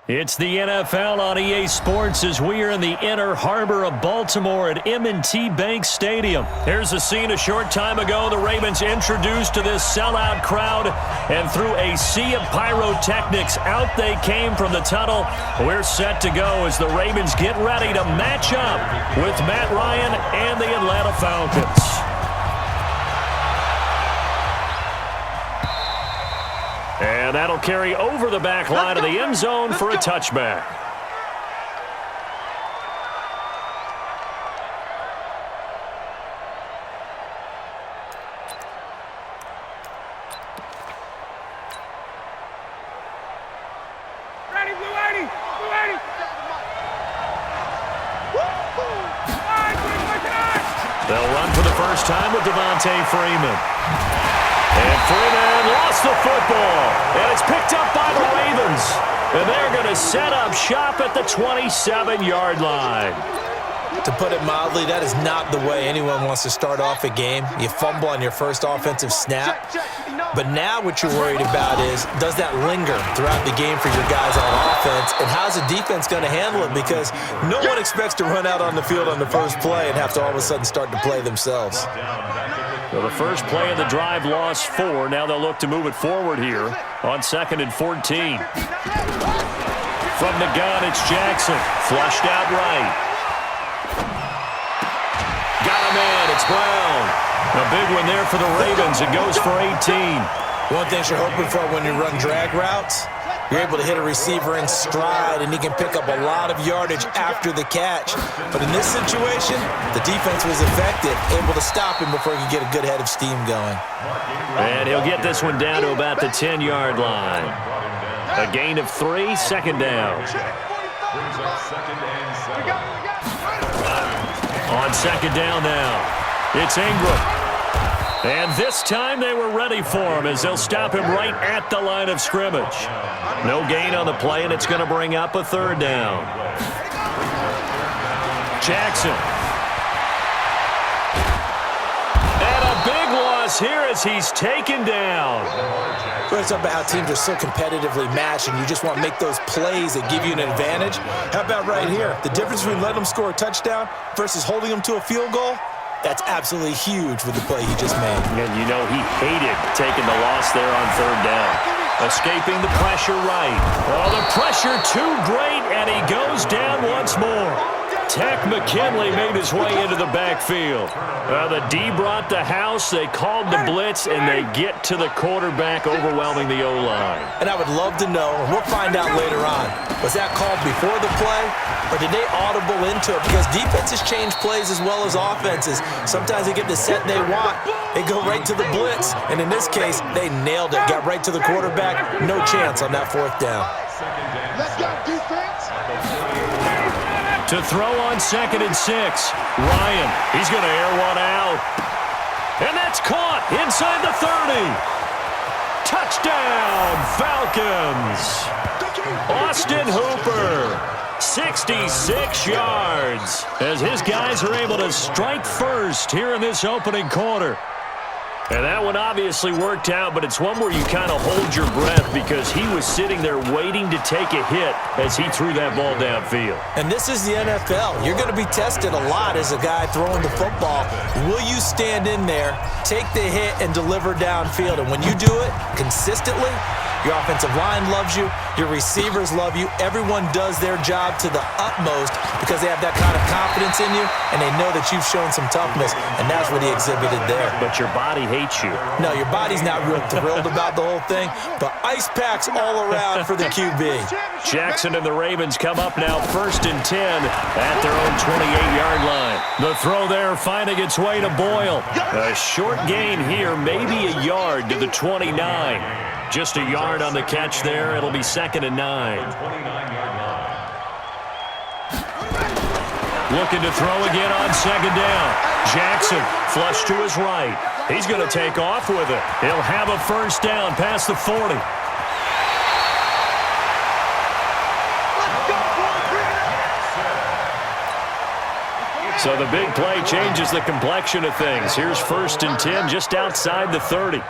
It's the NFL on EA Sports as we are in the inner harbor of Baltimore at M&T Bank Stadium. Here's a scene a short time ago. The Ravens introduced to this sellout crowd, and through a sea of pyrotechnics, out they came from the tunnel. We're set to go as the Ravens get ready to match up with Matt Ryan and the Atlanta Falcons. And that'll carry over the back line of the end zone for a touchback. Ready, Blue 80! Blue 80! They'll run for the first time with Devontae Freeman. And Freeman lost the football, and it's picked up by the Ravens. And they're going to set up shop at the 27-yard line. To put it mildly, that is not the way anyone wants to start off a game. You fumble on your first offensive snap. But now what you're worried about is, does that linger throughout the game for your guys on offense? And how's the defense going to handle it? Because no one expects to run out on the field on the first play and have to all of a sudden start to play themselves. Well, the first play of the drive lost 4. Now they'll look to move it forward here on 2nd and 14. From the gun, it's Jackson. Flushed out right. Got a man. It's Brown. A big one there for the Ravens. It goes for 18. One thing you're hoping for when you run drag routes, you're able to hit a receiver in stride, and he can pick up a lot of yardage after the catch. But in this situation, the defense was effective, able to stop him before he could get a good head of steam going. And he'll get this one down to about the 10-yard line. A gain of 3, second down. On second down now, it's Ingram. And this time they were ready for him as they'll stop him right at the line of scrimmage. No gain on the play, and it's going to bring up a 3rd down. Jackson. And a big loss here as he's taken down. It's about how teams are so competitively matched, and you just want to make those plays that give you an advantage. How about right here? The difference between letting them score a touchdown versus holding them to a field goal? That's absolutely huge with the play he just made. And you know he hated taking the loss there on 3rd down. Escaping the pressure right. Oh, the pressure too great, and he goes down once more. Tech McKinley made his way into the backfield. The D brought the house. They called the blitz, and they get to the quarterback, overwhelming the O-line. And I would love to know, and we'll find out later on, was that called before the play, or did they audible into it? Because defenses change plays as well as offenses. Sometimes they get the set they want. They go right to the blitz, and in this case, they nailed it. Got right to the quarterback. No chance on that 4th down. Let's go, defense! To throw on 2nd and 6. Ryan, he's going to air one out. And that's caught inside the 30. Touchdown, Falcons. Austin Hooper, 66 yards, as his guys are able to strike first here in this opening quarter. And that one obviously worked out, but it's one where you kind of hold your breath because he was sitting there waiting to take a hit as he threw that ball downfield. And this is the NFL. You're going to be tested a lot as a guy throwing the football. Will you stand in there, take the hit, and deliver downfield? And when you do it consistently, your offensive line loves you, your receivers love you, everyone does their job to the utmost because they have that kind of confidence in you, and they know that you've shown some toughness, and that's what he exhibited there. But your body hates you. No, your body's not real thrilled about the whole thing, but ice packs all around for the QB. Jackson and the Ravens come up now 1st and 10 at their own 28-yard line. The throw there finding its way to Boyle. A short gain here, maybe a yard to the 29. Just a yard on the catch there. It'll be 2nd and 9. Looking to throw again on 2nd down. Jackson flush to his right. He's going to take off with it. He'll have a 1st down past the 40. So the big play changes the complexion of things. Here's 1st and 10 just outside the 30.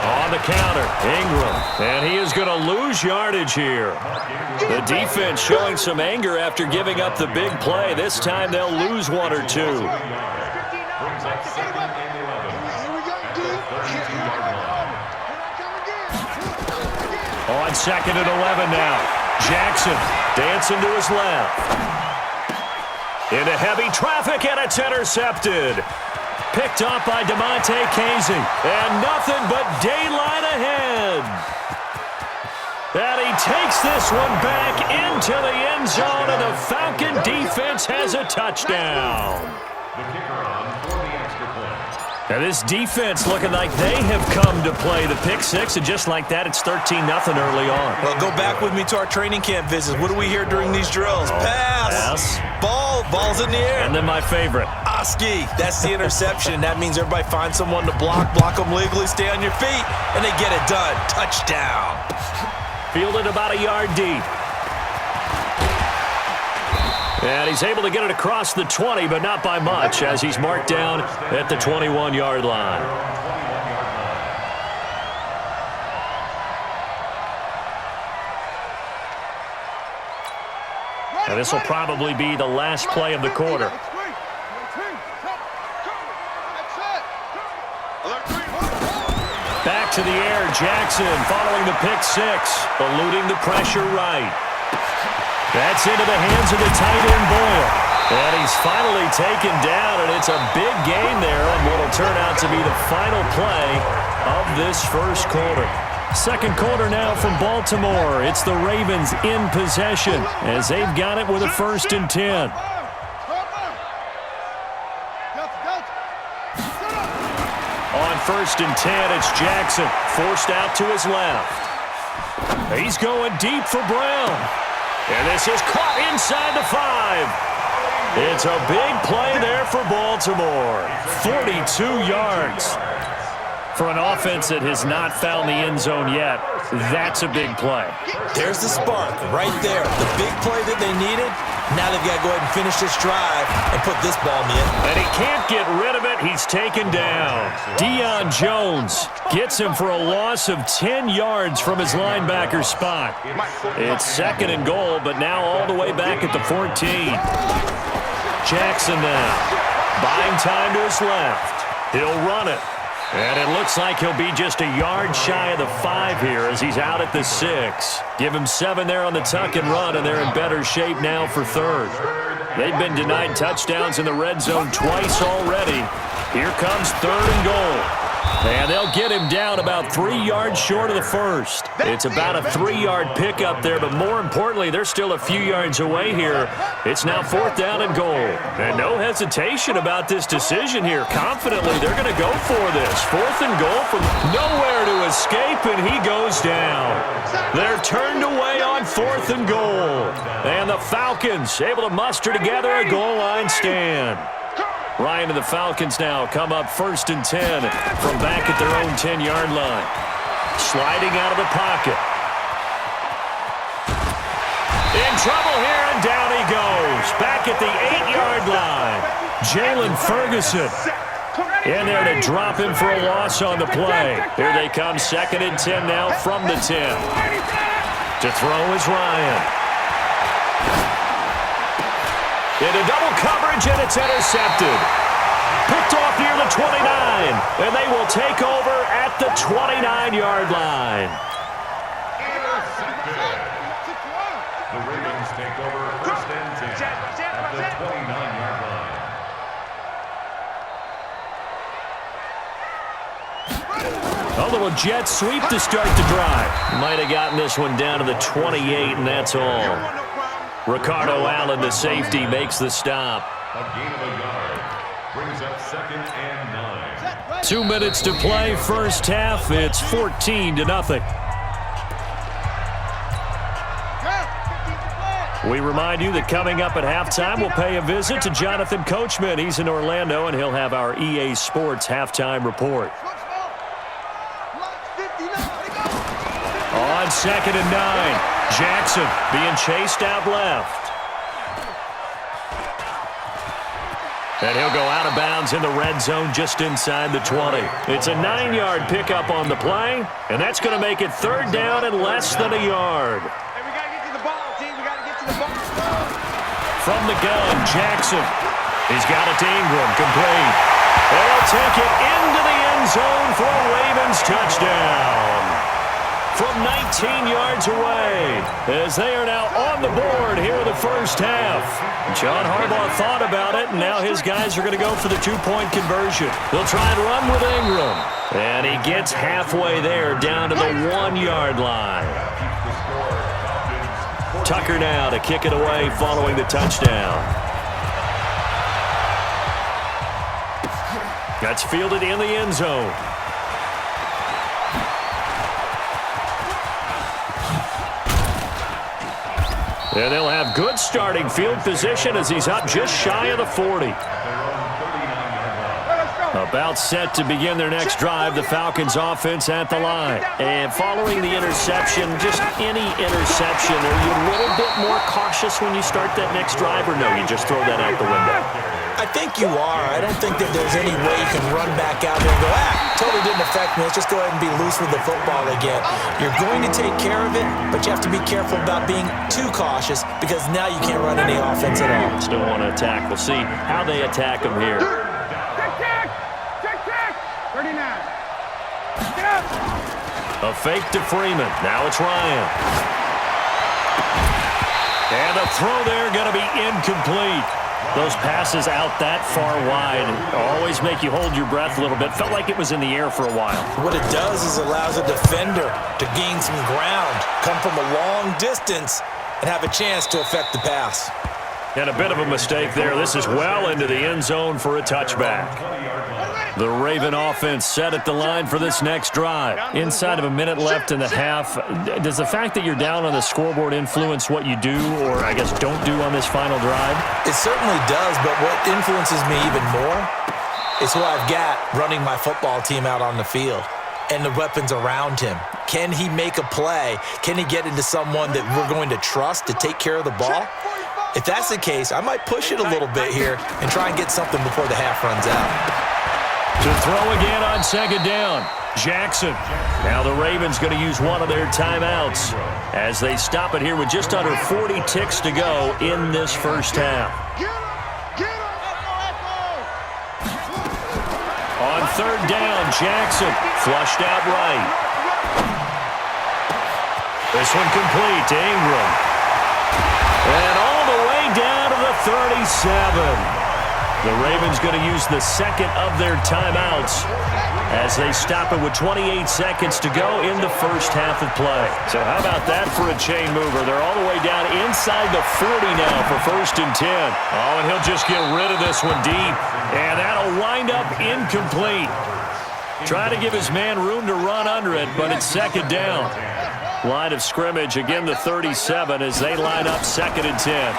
On the counter, Ingram. And he is going to lose yardage here. The defense showing some anger after giving up the big play. This time they'll lose one or two. On 2nd and 11 now. Jackson dancing to his left. Into heavy traffic, and it's intercepted. Picked up by DeMonte Casey. And nothing but daylight ahead. And he takes this one back into the end zone, and the Falcon defense has a touchdown. Now this defense looking like they have come to play the pick six, and just like that, it's 13-0 early on. Well, go back with me to our training camp visits. What do we hear during these drills? Pass. Ball's in the air. And then my favorite. Oski. That's the interception. That means everybody finds someone to block them legally, stay on your feet, and they get it done. Touchdown. Fielded about a yard deep. And he's able to get it across the 20, but not by much, as he's marked down at the 21-yard line. And this will probably be the last play of the quarter. Back to the air, Jackson following the pick six, eluding the pressure right. That's into the hands of the tight end Boyle. And he's finally taken down, and it's a big gain there on what will turn out to be the final play of this first quarter. Second quarter now from Baltimore. It's the Ravens in possession as they've got it with a 1st and 10. On 1st and 10, it's Jackson forced out to his left. He's going deep for Brown. And this is caught inside the 5. It's a big play there for Baltimore. 42 yards. For an offense that has not found the end zone yet, that's a big play. There's the spark right there. The big play that they needed. Now they've got to go ahead and finish this drive and put this ball in the end. And he can't get rid of it. He's taken down. Deion Jones gets him for a loss of 10 yards from his linebacker spot. It's 2nd and goal, but now all the way back at the 14. Jackson now buying time to his left. He'll run it. And it looks like he'll be just a yard shy of the 5 here as he's out at the 6. Give him 7 there on the tuck and run, and they're in better shape now for 3rd. They've been denied touchdowns in the red zone twice already. Here comes 3rd and goal. And they'll get him down about 3 yards short of the 1st. It's about a 3-yard pickup there, but more importantly, they're still a few yards away here. It's now 4th down and goal. And no hesitation about this decision here. Confidently, they're going to go for this. 4th and goal from nowhere to escape, and he goes down. They're turned away on 4th and goal. And the Falcons able to muster together a goal line stand. Ryan and the Falcons now come up 1st and 10 from back at their own 10-yard line. Sliding out of the pocket. In trouble here, and down he goes. Back at the 8-yard line. Jalen Ferguson in there to drop him for a loss on the play. Here they come, 2nd and 10 now from the 10. To throw is Ryan. Into double coverage, and it's intercepted. Picked off near the 29, and they will take over at the 29-yard line. The Ravens take over 1st and 10 at the 29-yard line. A little jet sweep to start the drive. Might have gotten this one down to the 28, and that's all. Ricardo Allen, the safety, makes the stop. A gain of a yard brings up 2nd and 9. 2 minutes to play, first half. It's 14-0. We remind you that coming up at halftime, we'll pay a visit to Jonathan Coachman. He's in Orlando, and he'll have our EA Sports halftime report. On 2nd and 9, Jackson being chased out left. And he'll go out of bounds in the red zone just inside the 20. It's a 9-yard pickup on the play, and that's going to make it third down and less than a yard. Hey, we got to get to the ball, team. We got to get to the ball. From the gun, Jackson. He's got it to Ingram, complete. They'll take it into the end zone for a Ravens touchdown. From 19 yards away, as they are now on the board here in the first half. John Harbaugh thought about it, and now his guys are going to go for the 2-point conversion. They'll try and run with Ingram. And he gets halfway there, down to the 1-yard line. Tucker now to kick it away following the touchdown. That's fielded in the end zone. And they'll have good starting field position as he's up just shy of the 40. About set to begin their next drive, the Falcons offense at the line. And following the interception, just any interception, are you a little bit more cautious when you start that next drive, or no, you just throw that out the window? I think you are. I don't think that there's any way you can run back out there and go, totally didn't affect me. Let's just go ahead and be loose with the football again. You're going to take care of it, but you have to be careful about being too cautious because now you can't run any offense at all. Still want to attack. We'll see how they attack him here. Check. 39. Get up. A fake to Freeman. Now it's Ryan. And the throw there going to be incomplete. Those passes out that far wide always make you hold your breath a little bit. Felt like it was in the air for a while. What it does is allows a defender to gain some ground, come from a long distance, and have a chance to affect the pass. And a bit of a mistake there. This is well into the end zone for a touchback. The Raven offense set at the line for this next drive. Inside of a minute left in the half, does the fact that you're down on the scoreboard influence what you do, or I guess don't do on this final drive? It certainly does, but what influences me even more is who I've got running my football team out on the field and the weapons around him. Can he make a play? Can he get into someone that we're going to trust to take care of the ball? If that's the case, I might push it a little bit here and try and get something before the half runs out. To throw again on second down, Jackson. Now the Ravens going to use one of their timeouts as they stop it here with just under 40 ticks to go in this first half. On third down, Jackson flushed out right. This one complete to Ingram. And all the way down to the 37. The Ravens going to use the second of their timeouts as they stop it with 28 seconds to go in the first half of play. So how about that for a chain mover? They're all the way down inside the 40 now for 1st and 10. Oh, and he'll just get rid of this one deep. And that'll wind up incomplete. Trying to give his man room to run under it, but it's second down. Line of scrimmage, again the 37 as they line up 2nd and 10.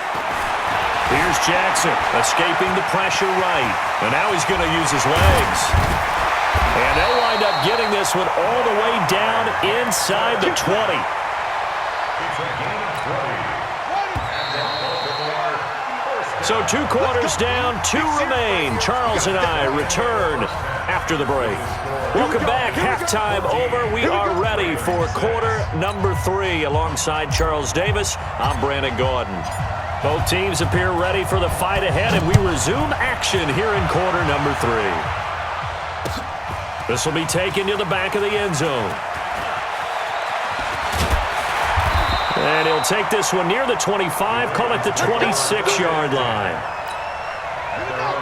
Here's Jackson, escaping the pressure right. And now he's going to use his legs. And they'll wind up getting this one all the way down inside the 20. So 2 quarters down, 2 remain. Charles and I return after the break. Welcome back. Halftime over. We are ready for quarter number 3. Alongside Charles Davis, I'm Brandon Gordon. Both teams appear ready for the fight ahead, and we resume action here in quarter number 3. This will be taken to the back of the end zone. And he'll take this one near the 25, call it the 26-yard line.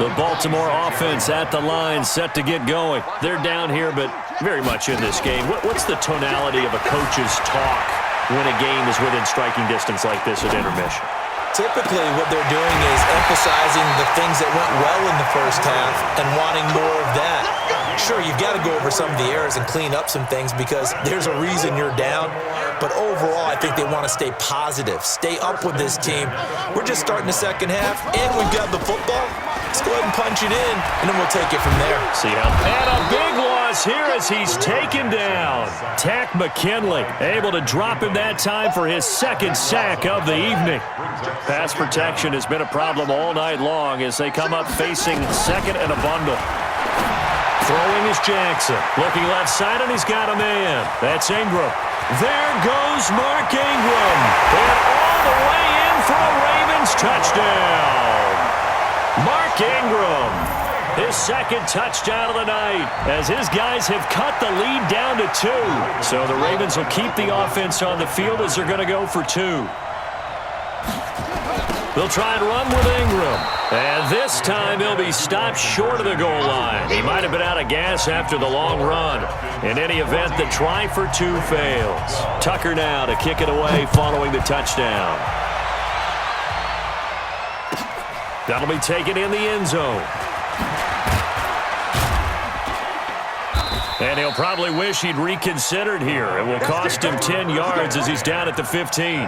The Baltimore offense at the line, set to get going. They're down here, but very much in this game. What's the tonality of a coach's talk when a game is within striking distance like this at intermission? Typically, what they're doing is emphasizing the things that went well in the first half and wanting more of that. Sure, you've got to go over some of the errors and clean up some things because there's a reason you're down. But overall, I think they want to stay positive, stay up with this team. We're just starting the second half, and we've got the football. Let's go ahead and punch it in, and then we'll take it from there. See how? And a big one. loss here as he's taken down. Tack McKinley able to drop him that time for his second sack of the evening. Pass protection has been a problem all night long as they come up facing second and a bundle. Throwing is Jackson. Looking left side, and he's got a man. That's Ingram. There goes Mark Ingram. And all the way in for a Ravens touchdown. Mark Ingram, his second touchdown of the night, as his guys have cut the lead down to 2. So the Ravens will keep the offense on the field as they're going to go for 2. They'll try and run with Ingram. And this time he'll be stopped short of the goal line. He might have been out of gas after the long run. In any event, the try for 2 fails. Tucker now to kick it away following the touchdown. That'll be taken in the end zone. And he'll probably wish he'd reconsidered here. It will cost him 10 yards as he's down at the 15.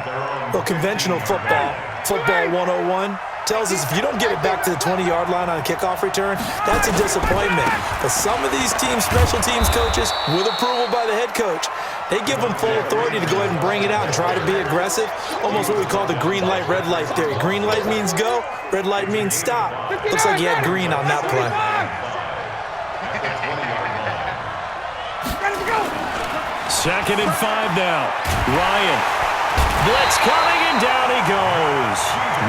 Well, conventional football 101, tells us if you don't get it back to the 20-yard line on a kickoff return, that's a disappointment. But some of these teams, special teams coaches, with approval by the head coach, they give them full authority to go ahead and bring it out and try to be aggressive, almost what we call the green light, red light theory. Green light means go, red light means stop. Looks like he had green on that play. Second and 5 now. Ryan. Blitz coming, and down he goes.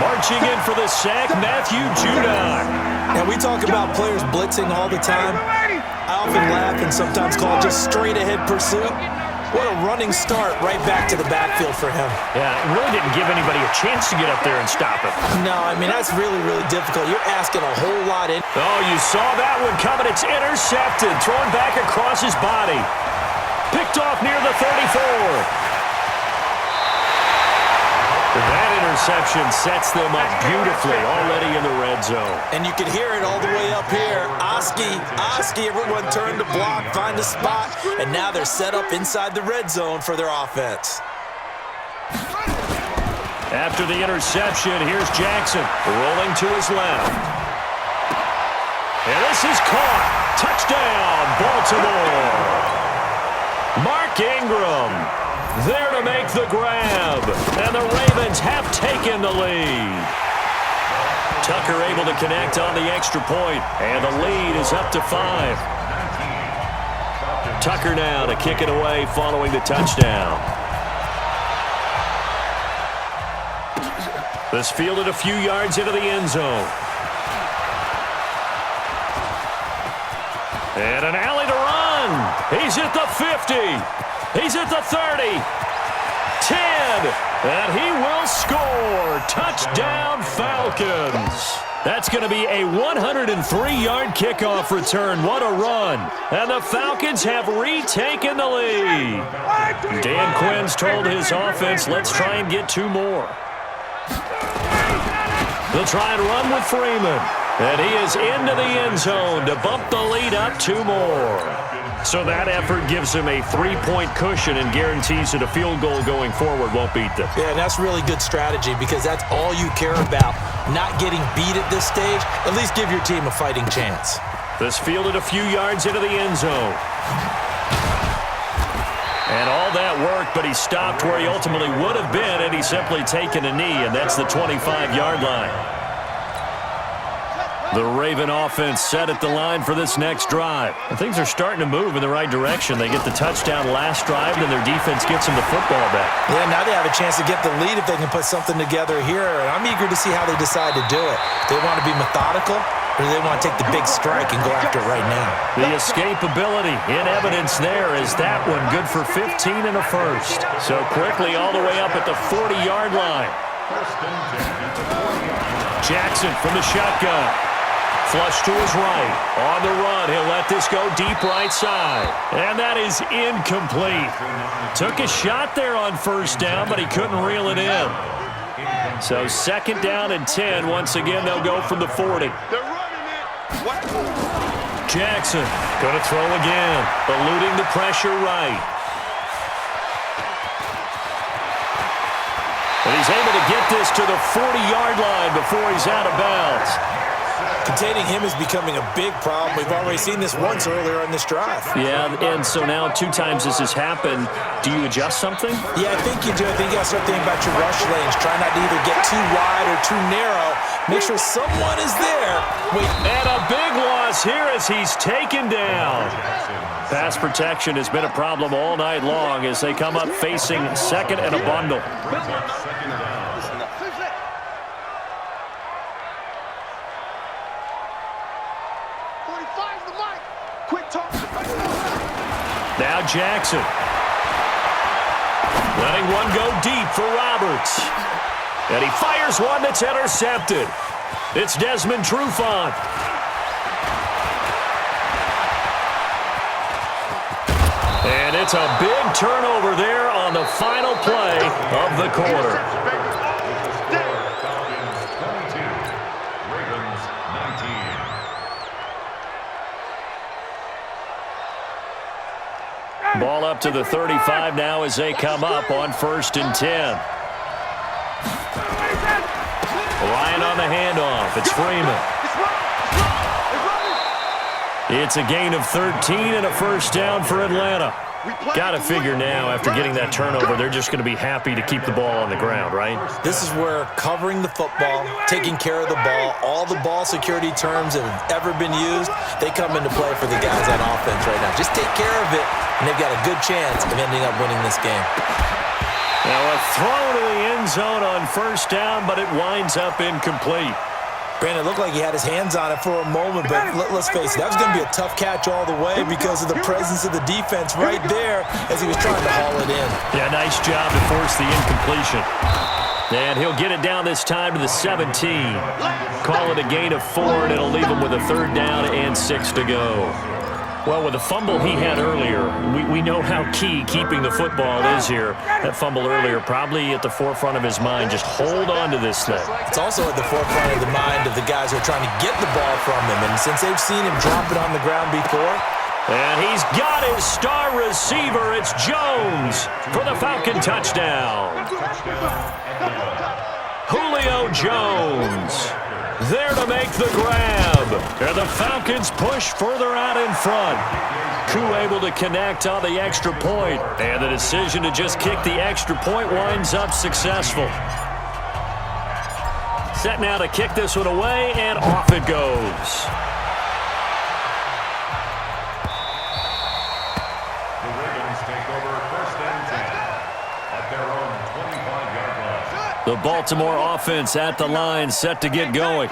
Marching in for the sack, Matthew Judon. Now, we talk about players blitzing all the time. I often laugh and sometimes call it just straight-ahead pursuit. What a running start right back to the backfield for him. Yeah, it really didn't give anybody a chance to get up there and stop him. No, I mean, that's really, really difficult. You're asking a whole lot in. Oh, you saw that one coming. It's intercepted. Thrown back across his body. Picked off near the 34. That interception sets them up beautifully already in the red zone. And you can hear it all the way up here. Oski, everyone turned to block, find a spot, and now they're set up inside the red zone for their offense. After the interception, here's Jackson rolling to his left. And this is caught. Touchdown, Baltimore. Mark Ingram there to make the grab. And the Ravens have taken the lead. Tucker able to connect on the extra point, and the lead is up to 5. Tucker now to kick it away following the touchdown. This fielded a few yards into the end zone. And an alley to run. He's at the 50. He's at the 30. 10. And he will score. Touchdown, Falcons. That's going to be a 103-yard kickoff return. What a run. And the Falcons have retaken the lead. Dan Quinn's told his offense, let's try and get 2 more. They'll try and run with Freeman. And he is into the end zone to bump the lead up 2 more. So that effort gives him a 3-point cushion and guarantees that a field goal going forward won't beat them. Yeah, and that's really good strategy because that's all you care about. Not getting beat at this stage. At least give your team a fighting chance. This fielded a few yards into the end zone. And all that work, but he stopped where he ultimately would have been had he simply taken a knee, and that's the 25-yard line. The Raven offense set at the line for this next drive. And things are starting to move in the right direction. They get the touchdown last drive, then their defense gets them the football back. Yeah, now they have a chance to get the lead if they can put something together here. And I'm eager to see how they decide to do it. They want to be methodical, or do they want to take the big strike and go after it right now? The escapability in evidence there is that one good for 15 and a first. So quickly all the way up at the 40-yard line. Jackson from the shotgun. Flush to his right. On the run, he'll let this go deep right side. And that is incomplete. Took a shot there on first down, but he couldn't reel it in. So second down and 10. Once again, they'll go from the 40. They're running it. Jackson going to throw again. Eluding the pressure right. And he's able to get this to the 40-yard line before he's out of bounds. Containing him is becoming a big problem. We've already seen this once earlier in this drive. Yeah, and so now 2 times this has happened. Do you adjust something? Yeah, I think you do. I think you got to start thinking about your rush lanes. Try not to either get too wide or too narrow. Make sure someone is there. Wait. And a big loss here as he's taken down. Pass protection has been a problem all night long as they come up facing second and a bundle. Now Jackson. Letting one go deep for Roberts. And he fires one that's intercepted. It's Desmond Trufant. And it's a big turnover there on the final play of the quarter. Ball up to the 35 now as they come up on 1st and 10. Ryan on the handoff. It's Freeman. It's a gain of 13 and a first down for Atlanta. Got to figure now, after getting that turnover, they're just going to be happy to keep the ball on the ground, right? This is where covering the football, taking care of the ball, all the ball security terms that have ever been used, they come into play for the guys on offense right now. Just take care of it, and they've got a good chance of ending up winning this game. Now a throw to the end zone on 1st down, but it winds up incomplete. Brandon, it looked like he had his hands on it for a moment, but let's face it, that was going to be a tough catch all the way because of the presence of the defense right there as he was trying to haul it in. Yeah, nice job to force the incompletion. And he'll get it down this time to the 17. Call it a gain of 4, and it'll leave him with a 3rd down and 6 to go. Well, with the fumble he had earlier, we know how key keeping the football is here. That fumble earlier probably at the forefront of his mind. Just hold on to this thing. It's also at the forefront of the mind of the guys who are trying to get the ball from him. And since they've seen him drop it on the ground before. And he's got his star receiver. It's Jones for the Falcon touchdown. Julio Jones there to make the grab. And the Falcons push further out in front. Koo able to connect on the extra point. And the decision to just kick the extra point winds up successful. Set now to kick this one away, and off it goes. The Ravens take over 1st and 10 at their own 25-yard line. The Baltimore offense at the line, set to get going.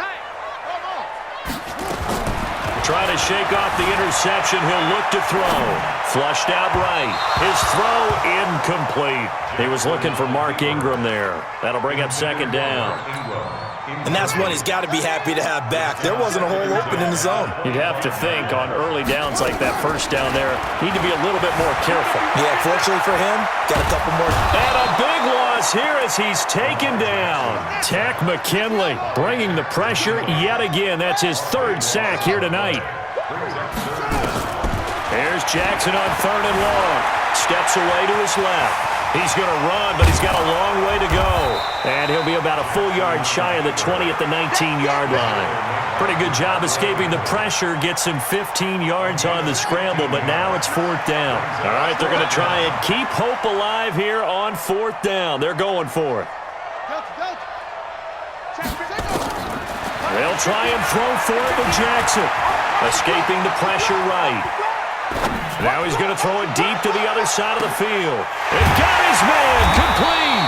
Trying to shake off the interception. He'll look to throw. Flushed out right. His throw incomplete. He was looking for Mark Ingram there. That'll bring up 2nd down. And that's one he's got to be happy to have back. There wasn't a hole open in the zone. You'd have to think on early downs like that 1st down there, need to be a little bit more careful. Yeah, fortunately for him, got a couple more. And a big loss here as he's taken down. Tack McKinley bringing the pressure yet again. That's his 3rd sack here tonight. Here's Jackson on 3rd and long. Steps away to his left. He's going to run, but he's got a long way to go. And he'll be about a full yard shy of the 20 at the 19-yard line. Pretty good job escaping the pressure. Gets him 15 yards on the scramble, but now it's 4th down. All right, they're going to try and keep hope alive here on 4th down. They're going for it. They'll try and throw for it with Jackson. Escaping the pressure right. Now he's going to throw it deep to the other side of the field. And got his man complete.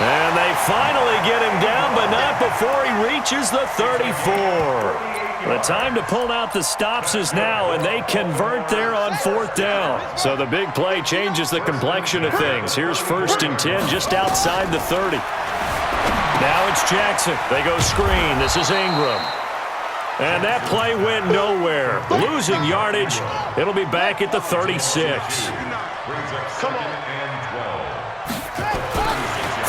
And they finally get him down, but not before he reaches the 34. The time to pull out the stops is now, and they convert there on 4th down. So the big play changes the complexion of things. Here's 1st and 10 just outside the 30. Now it's Jackson. They go screen. This is Ingram. And that play went nowhere. Losing yardage. It'll be back at the 36. Come on.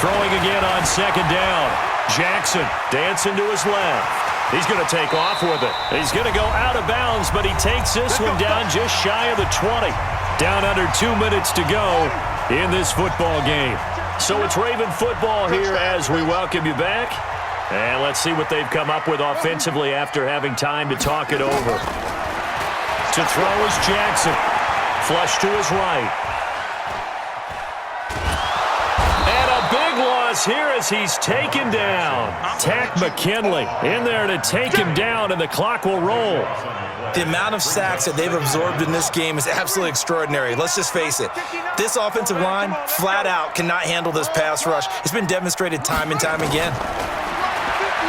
Throwing again on 2nd down. Jackson dancing to his left. He's going to take off with it. He's going to go out of bounds, but he takes this one down just shy of the 20. Down under 2 minutes to go in this football game. So it's Raven football here as we welcome you back. And let's see what they've come up with offensively after having time to talk it over. To throw is Jackson. Flush to his right. And a big loss here as he's taken down. Tack McKinley in there to take him down, and the clock will roll. The amount of sacks that they've absorbed in this game is absolutely extraordinary. Let's just face it. This offensive line, flat out, cannot handle this pass rush. It's been demonstrated time and time again.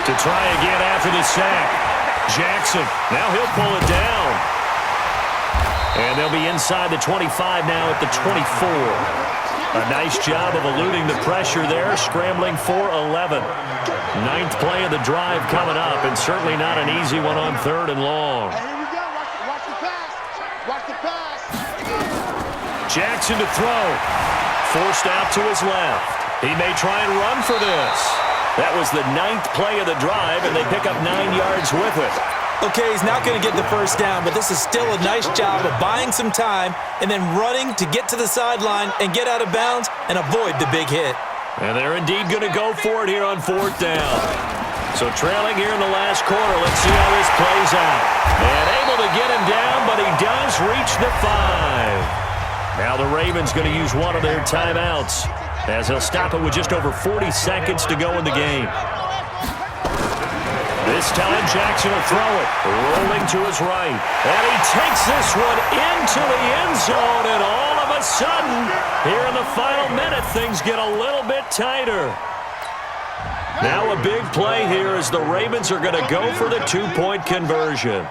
To try again after the sack. Jackson, now he'll pull it down. And they'll be inside the 25 now at the 24. A nice job of eluding the pressure there, scrambling for 11. Ninth play of the drive coming up, and certainly not an easy one on 3rd and long. Jackson to throw. Forced out to his left. He may try and run for this. That was the 9th play of the drive, and they pick up 9 yards with it. Okay, he's not going to get the first down, but this is still a nice job of buying some time and then running to get to the sideline and get out of bounds and avoid the big hit. And they're indeed going to go for it here on 4th down. So trailing here in the last quarter, let's see how this plays out. And able to get him down, but he does reach the 5. Now the Ravens going to use one of their timeouts as they'll stop it with just over 40 seconds to go in the game. This time Jackson will throw it, rolling to his right. And he takes this one into the end zone, and all of a sudden, here in the final minute, things get a little bit tighter. Now a big play here as the Ravens are going to go for the 2-point conversion.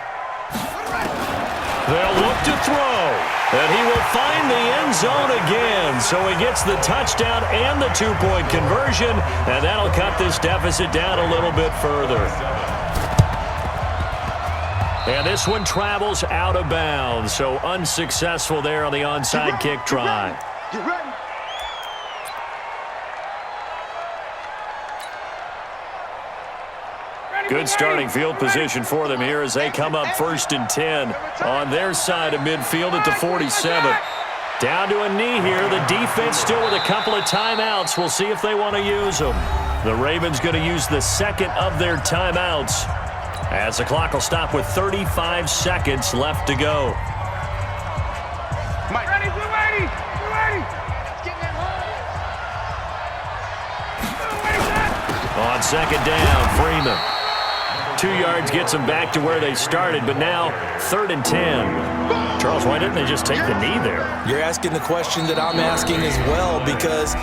They'll look to throw, and he will find the end zone again. So he gets the touchdown and the 2-point conversion, and that'll cut this deficit down a little bit further. And this one travels out of bounds, so unsuccessful there on the onside kick try. Get ready. Good starting field position for them here as they come up 1st and 10 on their side of midfield at the 47. Down to a knee here. The defense still with a couple of timeouts. We'll see if they want to use them. The Ravens going to use the second of their timeouts as the clock will stop with 35 seconds left to go. Mike. Ready, we're ready. We're ready. On 2nd down, Freeman. 2 yards gets them back to where they started, but now 3rd and 10. Charles, why didn't they just take the knee there? You're asking the question that I'm asking as well, because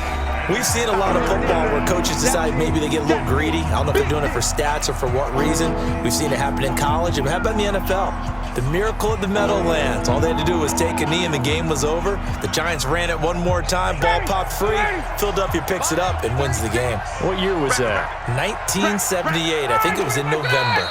we've seen a lot of football where coaches decide maybe they get a little greedy. I don't know if they're doing it for stats or for what reason. We've seen it happen in college. And how about in the NFL? The miracle of the Meadowlands. All they had to do was take a knee and the game was over. The Giants ran it one more time. Ball popped free. Philadelphia picks it up and wins the game. What year was that? 1978. I think it was in November.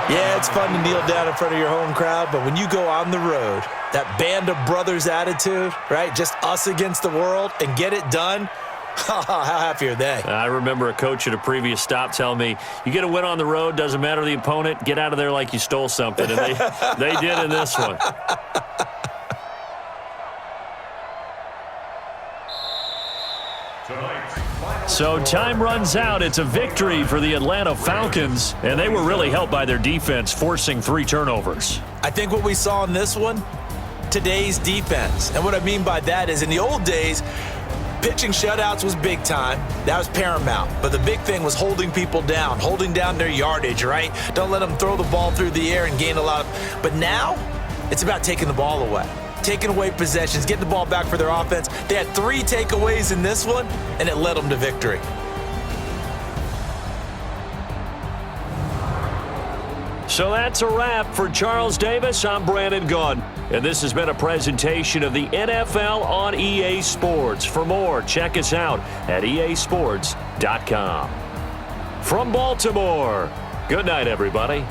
Yeah, it's fun to kneel down in front of your home crowd, but when you go on the road, that band of brothers attitude, right? Just us against the world and get it done. How happy are they? I remember a coach at a previous stop telling me, you get a win on the road, doesn't matter the opponent, get out of there like you stole something. And they did in this one. So time runs out. It's a victory for the Atlanta Falcons, and they were really helped by their defense, forcing 3 turnovers. I think what we saw in this one, today's defense. And what I mean by that is in the old days, pitching shutouts was big time. That was paramount. But the big thing was holding people down, holding down their yardage, right? Don't let them throw the ball through the air and gain a lot of. But now, it's about taking the ball away. Taking away possessions, getting the ball back for their offense. They had 3 takeaways in this one, and it led them to victory. So that's a wrap for Charles Davis. I'm Brandon Gaudin, and this has been a presentation of the NFL on EA Sports. For more, check us out at easports.com. From Baltimore, good night, everybody.